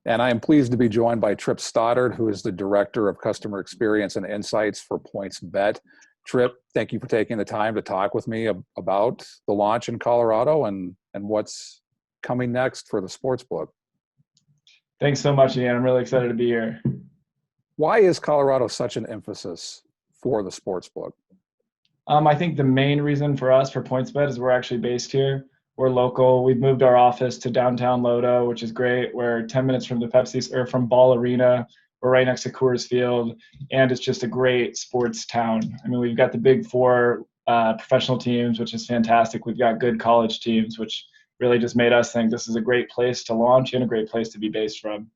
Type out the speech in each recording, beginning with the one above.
And I am pleased to be joined by Trip Stoddard, who is the Director of Customer Experience and Insights for PointsBet. Trip, thank you for taking the time to talk with me about the launch in Colorado and what's coming next for the sportsbook. Thanks so much, Ian. I'm really excited to be here. Why is Colorado such an emphasis for the sportsbook? I think the main reason for us for PointsBet is we're actually based here. We're local. We've moved our office to downtown Lodo, which is great. We're 10 minutes from the from Ball Arena. We're right next to Coors Field, and it's just a great sports town. I mean, we've got the big four professional teams, which is fantastic. We've got good college teams, which really just made us think this is a great place to launch and a great place to be based from.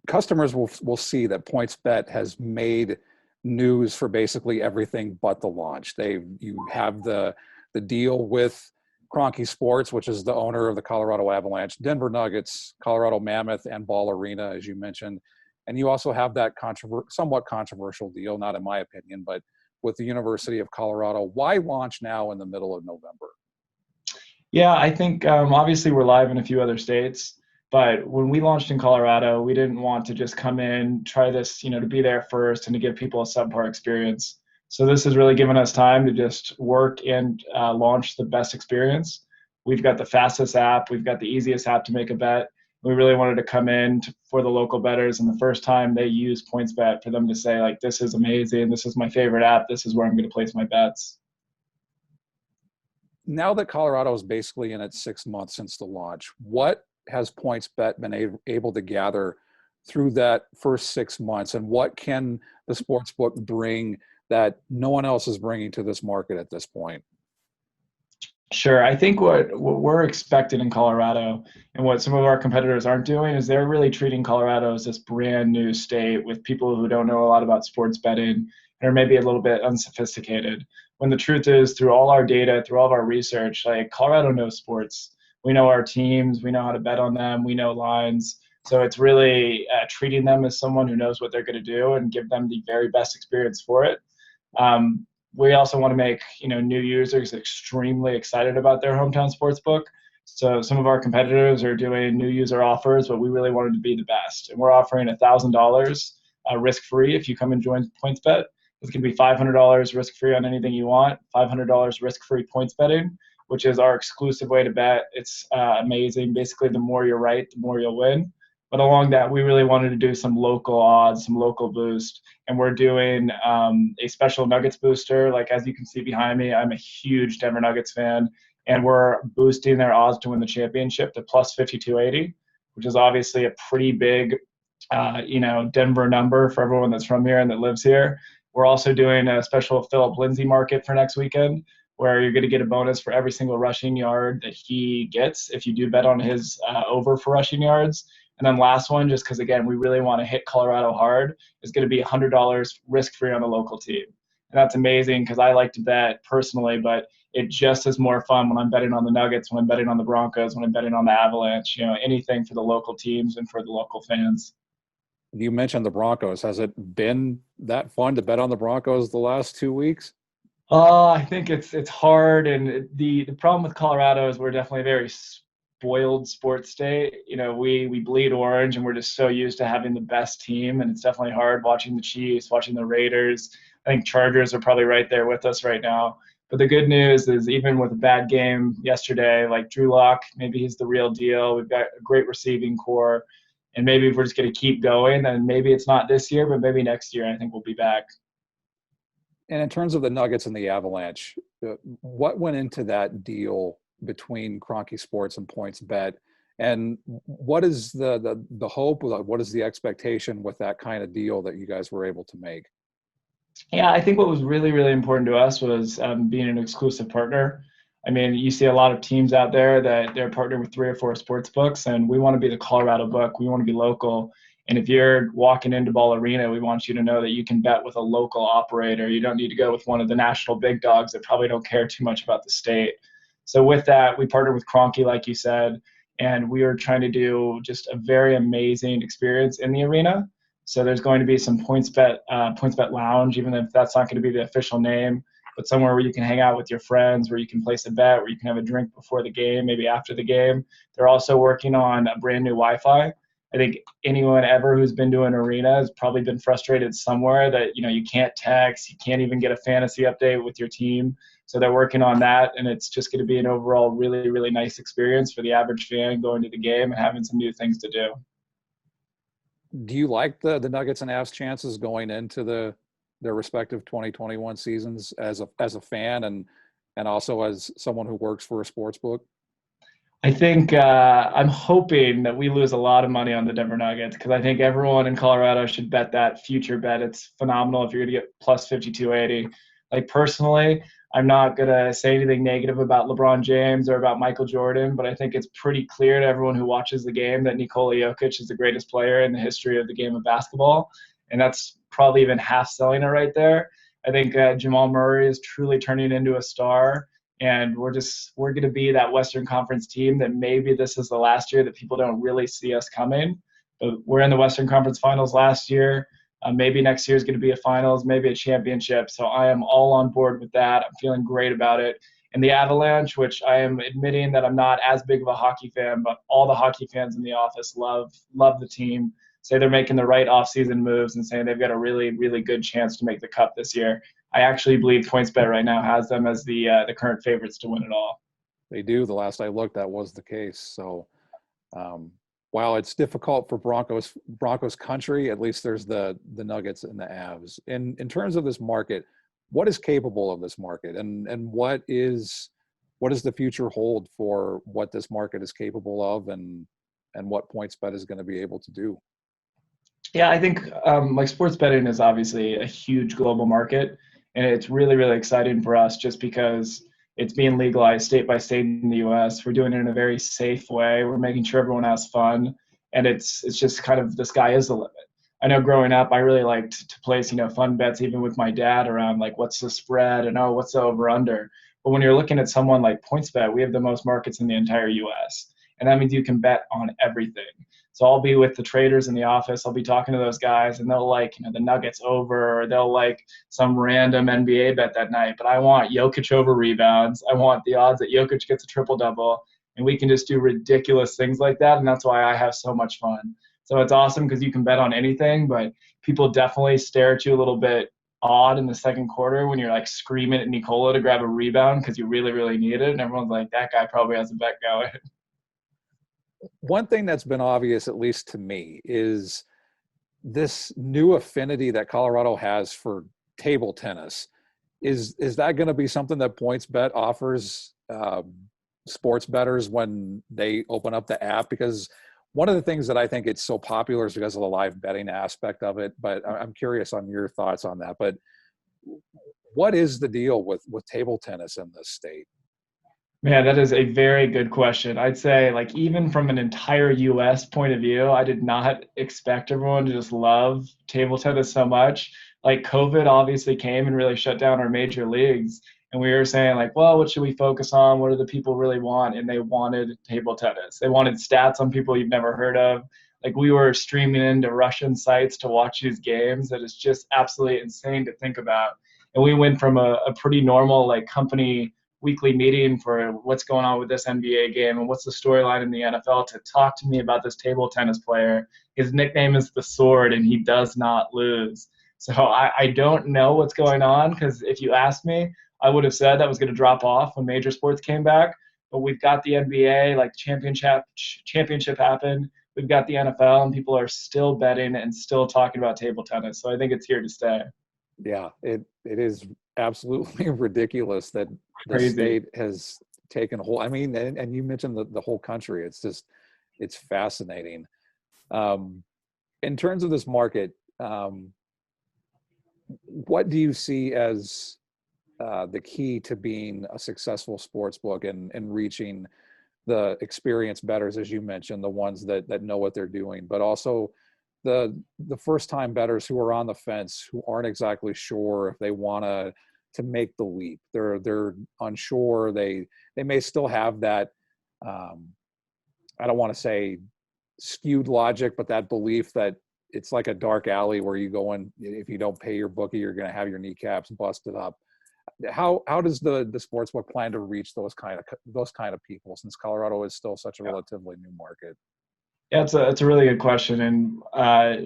Customers will see that PointsBet has made news for basically everything but the launch. You have the deal with Kroenke Sports, which is the owner of the Colorado Avalanche, Denver Nuggets, Colorado Mammoth, and Ball Arena, as you mentioned. And you also have that somewhat controversial deal, not in my opinion, but with the University of Colorado. Why launch now in the middle of November? Yeah, I think obviously we're live in a few other states. But when we launched in Colorado, we didn't want to just come in, try this, to be there first and to give people a subpar experience. So this has really given us time to just work and launch the best experience. We've got the fastest app. We've got the easiest app to make a bet. We really wanted to come in for the local bettors, and the first time they use PointsBet for them to say, like, this is amazing. This is my favorite app. This is where I'm going to place my bets. Now that Colorado is basically in its 6 months since the launch, what has PointsBet been able to gather through that first 6 months, and what can the sportsbook bring that no one else is bringing to this market at this point? Sure. I think what we're expecting in Colorado and what some of our competitors aren't doing is they're really treating Colorado as this brand new state with people who don't know a lot about sports betting and are maybe a little bit unsophisticated. When the truth is, through all our data, through all of our research, like, Colorado knows sports. We know our teams, we know how to bet on them, we know lines. So it's really treating them as someone who knows what they're going to do and give them the very best experience for it. We also want to make new users extremely excited about their hometown sportsbook. So some of our competitors are doing new user offers, but we really wanted to be the best. And we're offering $1,000 risk-free if you come and join PointsBet. It's going to be $500 risk-free on anything you want, $500 risk-free points betting, which is our exclusive way to bet. It's amazing. Basically, the more you're right, the more you'll win. But along that, we really wanted to do some local odds, some local boost. And we're doing a special Nuggets booster. Like, as you can see behind me, I'm a huge Denver Nuggets fan. And we're boosting their odds to win the championship to plus 5280, which is obviously a pretty big, Denver number for everyone that's from here and that lives here. We're also doing a special Philip Lindsay market for next weekend, where you're going to get a bonus for every single rushing yard that he gets if you do bet on his over for rushing yards. And then last one, just because, again, we really want to hit Colorado hard, is going to be $100 risk-free on the local team. And that's amazing because I like to bet personally, but it just is more fun when I'm betting on the Nuggets, when I'm betting on the Broncos, when I'm betting on the Avalanche, anything for the local teams and for the local fans. You mentioned the Broncos. Has it been that fun to bet on the Broncos the last 2 weeks? I think it's hard, and the problem with Colorado is we're definitely a very spoiled sports state. We bleed orange, and we're just so used to having the best team, and it's definitely hard watching the Chiefs, watching the Raiders. I think Chargers are probably right there with us right now. But the good news is, even with a bad game yesterday, like Drew Lock, maybe he's the real deal. We've got a great receiving core, and maybe if we're just going to keep going, and maybe it's not this year, but maybe next year, I think we'll be back. And in terms of the Nuggets and the Avalanche, what went into that deal between Kroenke Sports and PointsBet? And what is the hope? What is the expectation with that kind of deal that you guys were able to make? Yeah, I think what was really, really important to us was being an exclusive partner. I mean, you see a lot of teams out there that they're partnered with 3 or 4 sports books, and we want to be the Colorado book. We want to be local. And if you're walking into Ball Arena, we want you to know that you can bet with a local operator. You don't need to go with one of the national big dogs that probably don't care too much about the state. So with that, we partnered with Kroenke, like you said, and we are trying to do just a very amazing experience in the arena. So there's going to be some PointsBet Lounge, even if that's not going to be the official name. but somewhere where you can hang out with your friends, where you can place a bet, where you can have a drink before the game, maybe after the game. They're also working on a brand new Wi-Fi. I think anyone ever who's been to an arena has probably been frustrated somewhere that, you can't text, you can't even get a fantasy update with your team. So they're working on that, and it's just going to be an overall really, really nice experience for the average fan going to the game and having some new things to do. Do you like the Nuggets and Avs chances going into their respective 2021 seasons as a fan and also as someone who works for a sports book? I think I'm hoping that we lose a lot of money on the Denver Nuggets, because I think everyone in Colorado should bet that future bet. It's phenomenal if you're going to get plus 5280. Like, personally, I'm not going to say anything negative about LeBron James or about Michael Jordan, but I think it's pretty clear to everyone who watches the game that Nikola Jokic is the greatest player in the history of the game of basketball. And that's probably even half selling it right there. I think Jamal Murray is truly turning into a star. And we're going to be that Western Conference team that maybe this is the last year that people don't really see us coming. But we're in the Western Conference Finals last year. Maybe next year is going to be a finals, maybe a championship. So I am all on board with that. I'm feeling great about it. And the Avalanche, which I am admitting that I'm not as big of a hockey fan, but all the hockey fans in the office love the team, say they're making the right offseason moves and saying they've got a really, really good chance to make the cup this year. I actually believe PointsBet right now has them as the current favorites to win it all. They do. The last I looked, that was the case. So while it's difficult for Broncos country, at least there's the Nuggets and the Avs. In terms of this market, what is capable of this market, and what does the future hold for what this market is capable of, and what PointsBet is going to be able to do? Yeah, I think like, sports betting is obviously a huge global market, and it's really, really exciting for us just because it's being legalized state by state in the U.S. We're doing it in a very safe way. We're making sure everyone has fun, and it's just kind of, the sky is the limit. I know growing up, I really liked to place, fun bets even with my dad around, like, what's the spread and, oh, what's the over-under. But when you're looking at someone like PointsBet, we have the most markets in the entire U.S., and that means you can bet on everything. So I'll be with the traders in the office. I'll be talking to those guys, and they'll like, the Nuggets over, or they'll like some random NBA bet that night. But I want Jokic over rebounds. I want the odds that Jokic gets a triple-double, and we can just do ridiculous things like that, and that's why I have so much fun. So it's awesome because you can bet on anything, but people definitely stare at you a little bit odd in the second quarter when you're like screaming at Nikola to grab a rebound because you really, really need it, and everyone's like, that guy probably has a bet going. One thing that's been obvious, at least to me, is this new affinity that Colorado has for table tennis. Is that going to be something that PointsBet offers sports bettors when they open up the app? Because one of the things that I think it's so popular is because of the live betting aspect of it. But I'm curious on your thoughts on that. But what is the deal with table tennis in this state? Man, that is a very good question. I'd say, like, even from an entire U.S. point of view, I did not expect everyone to just love table tennis so much. Like, COVID obviously came and really shut down our major leagues. And we were saying, like, well, what should we focus on? What do the people really want? And they wanted table tennis. They wanted stats on people you've never heard of. Like, we were streaming into Russian sites to watch these games. That is just absolutely insane to think about. And we went from a pretty normal, like, company weekly meeting for what's going on with this NBA game and what's the storyline in the NFL to talk to me about this table tennis player. His nickname is the Sword, and he does not lose. So I don't know what's going on, because if you asked me, I would have said that was going to drop off when major sports came back. But we've got the NBA, like, championship happened. We've got the NFL, and people are still betting and still talking about table tennis. So I think it's here to stay. Yeah, it is absolutely ridiculous that the Crazy. state has taken a whole, I mean, and you mentioned the whole country. It's fascinating. In terms of this market, what do you see as the key to being a successful sports book and reaching the experienced bettors, as you mentioned, the ones that know what they're doing, but also the first time bettors who are on the fence, who aren't exactly sure if they want to make the leap. They're unsure. They may still have that I don't want to say skewed logic, but that belief that it's like a dark alley where you go in, if you don't pay your bookie, you're going to have your kneecaps busted up. How does the sportsbook plan to reach those kind of people, since Colorado is still such a relatively new market? Yeah, it's a really good question, and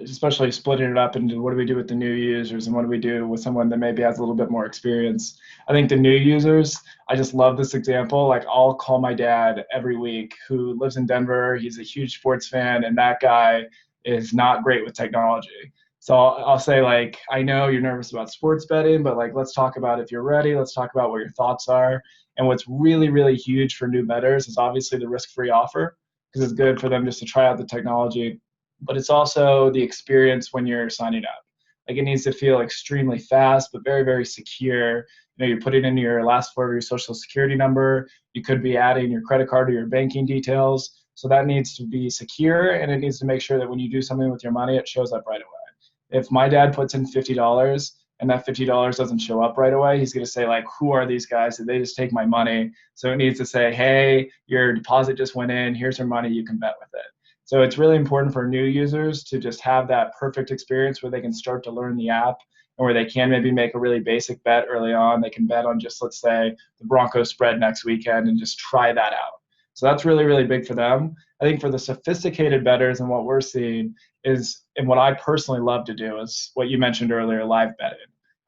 especially splitting it up into what do we do with the new users and what do we do with someone that maybe has a little bit more experience. I think the new users, I just love this example. Like, I'll call my dad every week who lives in Denver. He's a huge sports fan, and that guy is not great with technology. So I'll say, like, I know you're nervous about sports betting, but like, let's talk about if you're ready. Let's talk about what your thoughts are. And what's really, really huge for new bettors is obviously the risk-free offer, because it's good for them just to try out the technology, but it's also the experience when you're signing up. Like, it needs to feel extremely fast, but very, very secure. You're putting in your last four of your social security number. You could be adding your credit card or your banking details. So that needs to be secure, and it needs to make sure that when you do something with your money, it shows up right away. If my dad puts in $50 and that $50 doesn't show up right away, he's going to say, like, who are these guys? Did they just take my money? So it needs to say, hey, your deposit just went in. Here's your money. You can bet with it. So it's really important for new users to just have that perfect experience where they can start to learn the app, and where they can maybe make a really basic bet early on. They can bet on just, let's say, the Broncos spread next weekend and just try that out. So that's really, really big for them. I think for the sophisticated bettors, and what we're seeing is, and what I personally love to do, is what you mentioned earlier, live betting.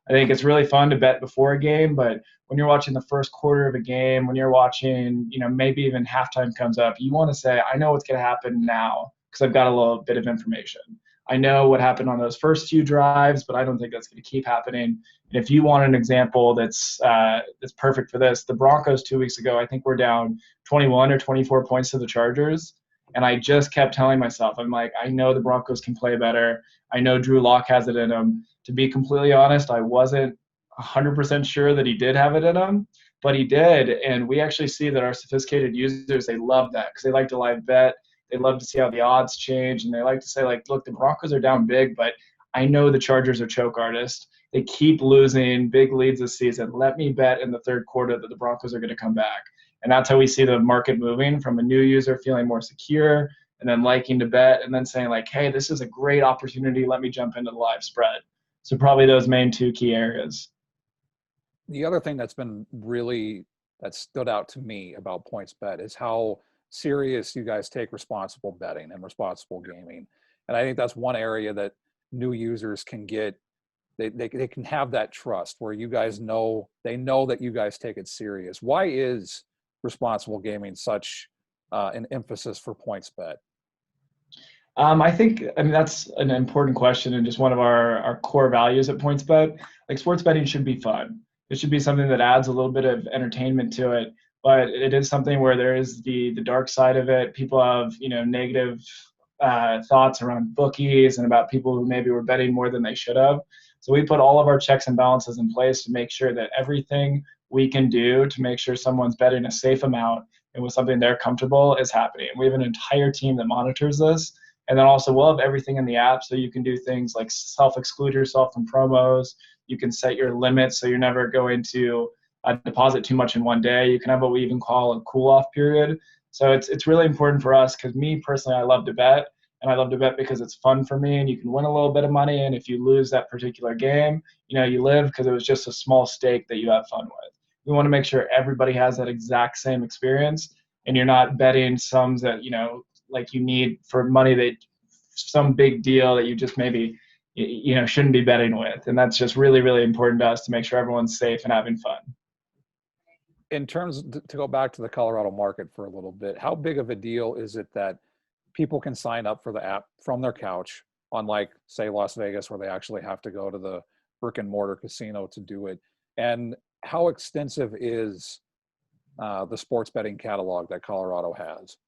I think it's really fun to bet before a game, but when you're watching the first quarter of a game, when you're watching, maybe even halftime comes up, you want to say, I know what's going to happen now because I've got a little bit of information. I know what happened on those first few drives, but I don't think that's going to keep happening. And if you want an example that's perfect for this, the Broncos 2 weeks ago, I think we're down 21 or 24 points to the Chargers. And I just kept telling myself, I'm like, I know the Broncos can play better. I know Drew Lock has it in him. To be completely honest, I wasn't 100% sure that he did have it in him, but he did. And we actually see that our sophisticated users, they love that because they like to live bet. They love to see how the odds change. And they like to say, like, look, the Broncos are down big, but I know the Chargers are choke artists. They keep losing big leads this season. Let me bet in the third quarter that the Broncos are going to come back. And that's how we see the market moving, from a new user feeling more secure and then liking to bet, and then saying, like, hey, this is a great opportunity. Let me jump into the live spread. So probably those main two key areas. The other thing that stood out to me about PointsBet is how serious you guys take responsible betting and responsible gaming. And I think that's one area that new users can get. They can have that trust where you guys know that you guys take it serious. Why is responsible gaming such an emphasis for PointsBet? I mean, that's an important question, and just one of our core values at PointsBet. Like, sports betting should be fun. It should be something that adds a little bit of entertainment to it, but it is something where there is the dark side of it. People have, negative thoughts around bookies and about people who maybe were betting more than they should have. So we put all of our checks and balances in place to make sure that everything we can do to make sure someone's betting a safe amount and with something they're comfortable is happening. We have an entire team that monitors this. And then also we'll have everything in the app, so you can do things like self-exclude yourself from promos. You can set your limits so you're never going to deposit too much in one day. You can have what we even call a cool-off period. So it's really important for us, because me personally, I love to bet. And I love to bet because it's fun for me, and you can win a little bit of money. And if you lose that particular game, you live because it was just a small stake that you have fun with. We want to make sure everybody has that exact same experience, and you're not betting sums that, like you need for money, that some big deal that you just maybe shouldn't be betting with. And that's just really, really important to us, to make sure everyone's safe and having fun. In terms to go back to the Colorado market for a little bit, how big of a deal is it that people can sign up for the app from their couch, unlike, say, Las Vegas, where they actually have to go to the brick and mortar casino to do it? And how extensive is the sports betting catalog that Colorado has?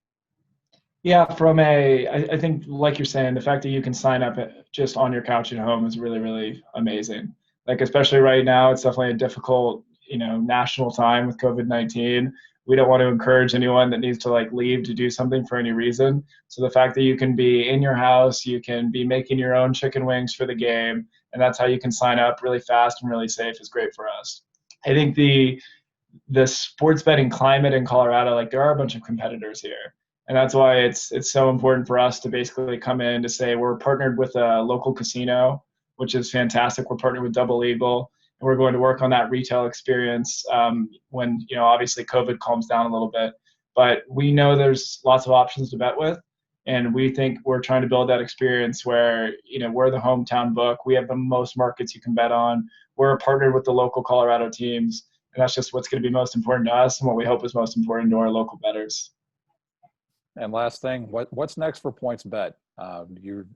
Yeah, I think, like you're saying, the fact that you can sign up just on your couch at home is really, really amazing. Like, especially right now, it's definitely a difficult, national time with COVID-19. We don't want to encourage anyone that needs to leave to do something for any reason. So the fact that you can be in your house, you can be making your own chicken wings for the game, and that's how you can sign up really fast and really safe, is great for us. I think the sports betting climate in Colorado, there are a bunch of competitors here. And that's why it's so important for us to basically come in to say we're partnered with a local casino, which is fantastic. We're partnered with Double Eagle, and we're going to work on that retail experience when, obviously COVID calms down a little bit. But we know there's lots of options to bet with, and we think we're trying to build that experience where, we're the hometown book. We have the most markets you can bet on. We're partnered with the local Colorado teams, and that's just what's going to be most important to us and what we hope is most important to our local bettors. And last thing, what's next for PointsBet? You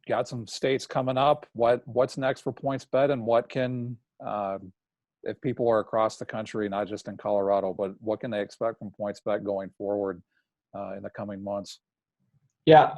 got some states coming up. What's next for PointsBet, and what can if people are across the country, not just in Colorado, but what can they expect from PointsBet going forward in the coming months? Yeah,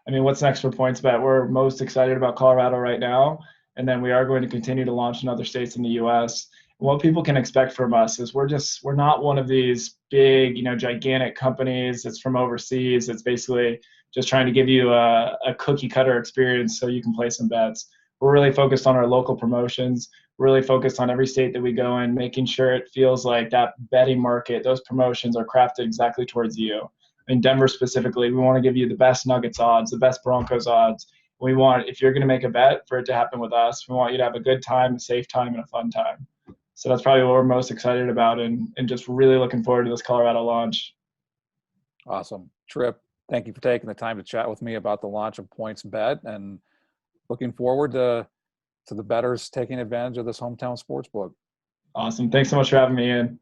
what's next for PointsBet? We're most excited about Colorado right now, and then we are going to continue to launch in other states in the U.S. What people can expect from us is we're not one of these big, gigantic companies that's from overseas. It's basically just trying to give you a cookie cutter experience so you can play some bets. We're really focused on our local promotions. We're really focused on every state that we go in, making sure it feels like that betting market, those promotions are crafted exactly towards you. In Denver specifically, we want to give you the best Nuggets odds, the best Broncos odds. We want, if you're going to make a bet, for it to happen with us. We want you to have a good time, a safe time, and a fun time. So that's probably what we're most excited about, and just really looking forward to this Colorado launch. Awesome. Trip, thank you for taking the time to chat with me about the launch of PointsBet, and looking forward to the bettors taking advantage of this hometown sports book. Awesome. Thanks so much for having me in.